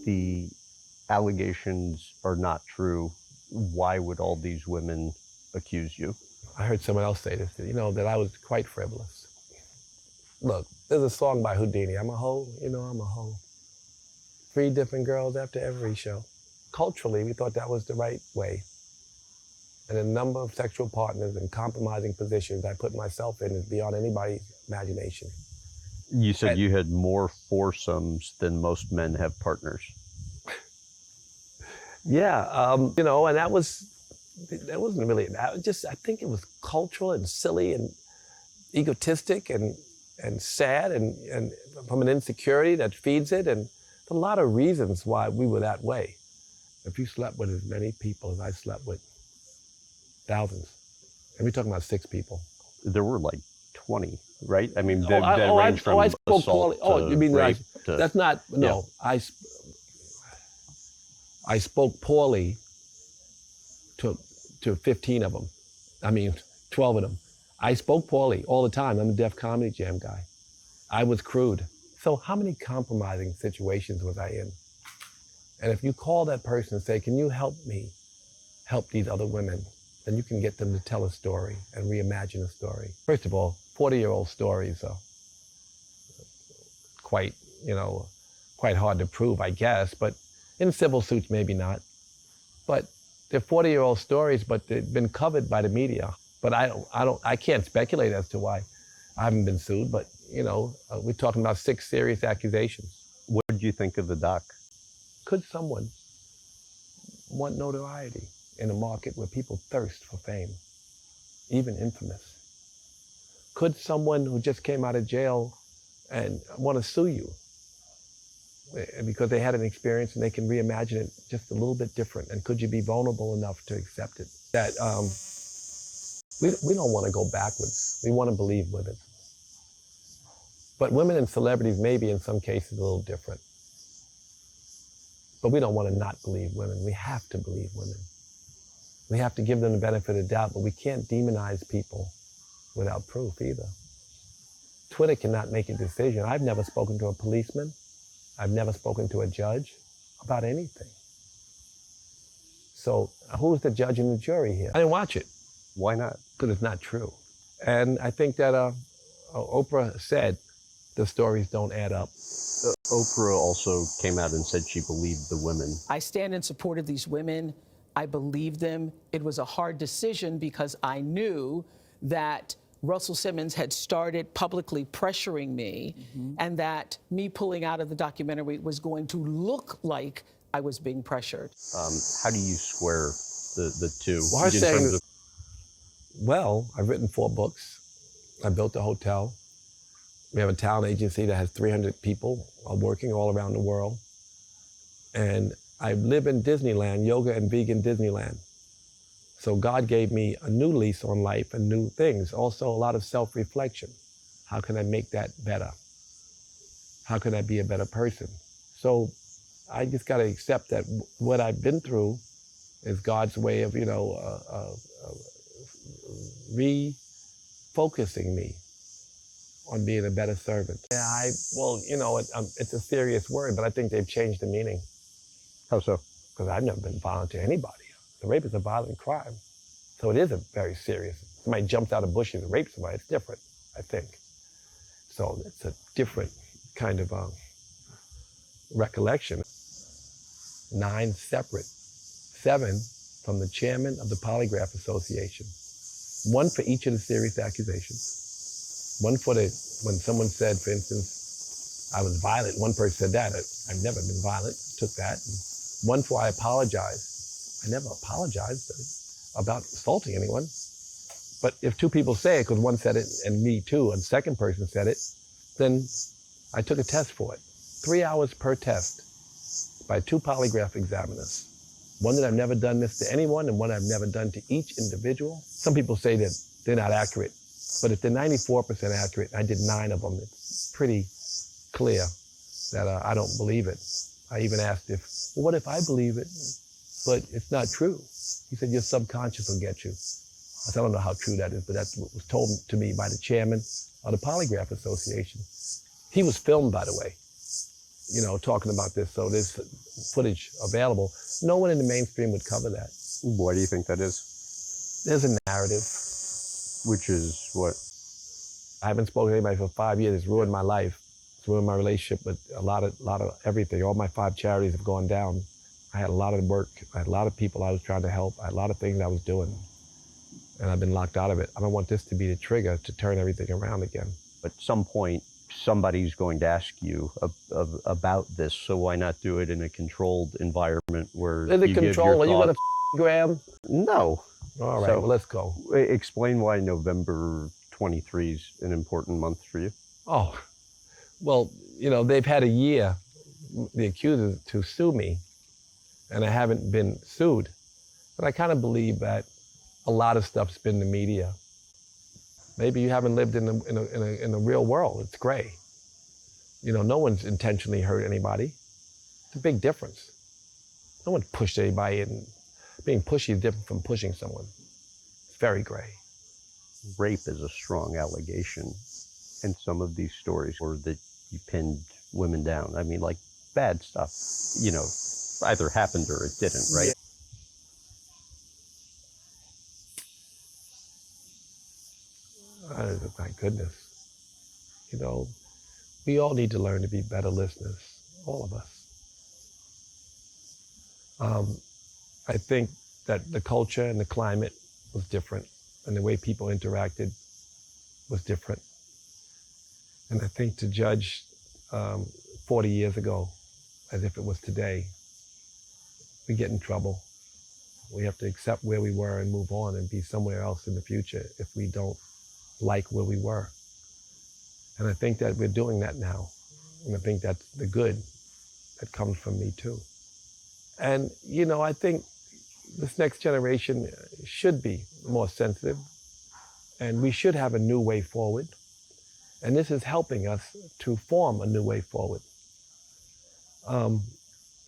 the allegations are not true, why would all these women accuse you? I heard someone else say this, that I was quite frivolous. Look, there's a song by Houdini, I'm a hoe, I'm a hoe. 3 different girls after every show. Culturally, we thought that was the right way. And a number of sexual partners and compromising positions I put myself in is beyond anybody's imagination. You said you had more foursomes than most men have partners. Yeah, and that wasn't really, I think it was cultural and silly and egotistic and sad and from an insecurity that feeds it, and a lot of reasons why we were that way. If you slept with as many people as I slept with, thousands, and we're talking about 6 people. There were like 20, right? I mean, that range from assault to rape to... That's not, no. Yeah. I spoke poorly to 15 of them. 12 of them. I spoke poorly all the time. I'm a Def Comedy Jam guy. I was crude. So how many compromising situations was I in? And if you call that person and say, can you help me help these other women, then you can get them to tell a story and reimagine a story. First of all, 40-year-old stories are quite hard to prove, I guess, but in civil suits, maybe not. But they're 40-year-old stories, but they've been covered by the media. But I can't speculate as to why I haven't been sued, but we're talking about 6 serious accusations. What did you think of the doc? Could someone want notoriety in a market where people thirst for fame, even infamous? Could someone who just came out of jail and want to sue you because they had an experience and they can reimagine it just a little bit different? And could you be vulnerable enough to accept it? That we don't want to go backwards. We want to believe women. But women and celebrities may be in some cases a little different. But we don't want to not believe women. We have to believe women. We have to give them the benefit of the doubt, but we can't demonize people without proof either. Twitter cannot make a decision. I've never spoken to a policeman. I've never spoken to a judge about anything. So who's the judge and the jury here? I didn't watch it. Why not? Because it's not true. And I think that Oprah said the stories don't add up. Oprah also came out and said she believed the women. I stand in support of these women. I believe them. It was a hard decision because I knew that Russell Simmons had started publicly pressuring me, and that me pulling out of the documentary was going to look like I was being pressured. How do you square the two? Well, I'm saying, well, I've written 4 books. I built a hotel. We have a talent agency that has 300 people working all around the world. And I live in Disneyland, yoga and vegan Disneyland. So God gave me a new lease on life and new things. Also a lot of self-reflection. How can I make that better? How can I be a better person? So I just got to accept that what I've been through is God's way of, refocusing me on being a better servant. Yeah, it's a serious word, but I think they've changed the meaning. How so? Because I've never been violent to anybody. The rape is a violent crime. So it is a very serious. Somebody jumps out of bushes and rapes somebody, it's different, I think. So it's a different kind of recollection. 9 separate, 7 from the chairman of the Polygraph Association. 1 for each of the serious accusations. 1 for when someone said, for instance, I was violent. One person said that. I've never been violent, took that. And 1 for I apologized. I never apologized about assaulting anyone. But if 2 people say it, because one said it and me too, and the second person said it, then I took a test for it. 3 hours per test by 2 polygraph examiners. 1 that I've never done this to anyone and 1 I've never done to each individual. Some people say that they're not accurate, but if they're 94% accurate, I did 9 of them. It's pretty clear that I don't believe it. I even asked well, what if I believe it, but it's not true? He said, your subconscious will get you. I said, I don't know how true that is, but that's what was told to me by the chairman of the Polygraph Association. He was filmed, by the way. talking about this. So there's footage available. No one in the mainstream would cover that. Why do you think that is? There's a narrative. Which is what? I haven't spoken to anybody for 5 years. It's ruined my life. It's ruined my relationship with a lot of everything. All my 5 charities have gone down. I had a lot of work. I had a lot of people I was trying to help. I had a lot of things I was doing. And I've been locked out of it. I don't want this to be the trigger to turn everything around again. At some point, somebody's going to ask you about this, so why not do it in a controlled environment where In the you give your control, are you thoughts? going to Graham? No. All right, So- well, let's go. Explain why November 23 is an important month for you. Oh, well, they've had a year, the accusers, to sue me, and I haven't been sued. But I kind of believe that a lot of stuff's been the media. Maybe you haven't lived in the real world. It's gray. No one's intentionally hurt anybody. It's a big difference. No one pushed anybody, and being pushy is different from pushing someone. It's very gray. Rape is a strong allegation, and some of these stories were that you pinned women down. I mean, like bad stuff, either happened or it didn't, right? Yeah. My goodness. We all need to learn to be better listeners, all of us. I think that the culture and the climate was different, and the way people interacted was different. And I think to judge 40 years ago as if it was today, we get in trouble. We have to accept where we were and move on and be somewhere else in the future if we don't like where we were. And I think that we're doing that now. And I think that's the good that comes from me too. And, I think this next generation should be more sensitive, and we should have a new way forward. And this is helping us to form a new way forward.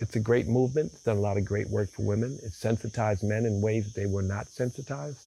It's a great movement. It's done a lot of great work for women. It's sensitized men in ways that they were not sensitized.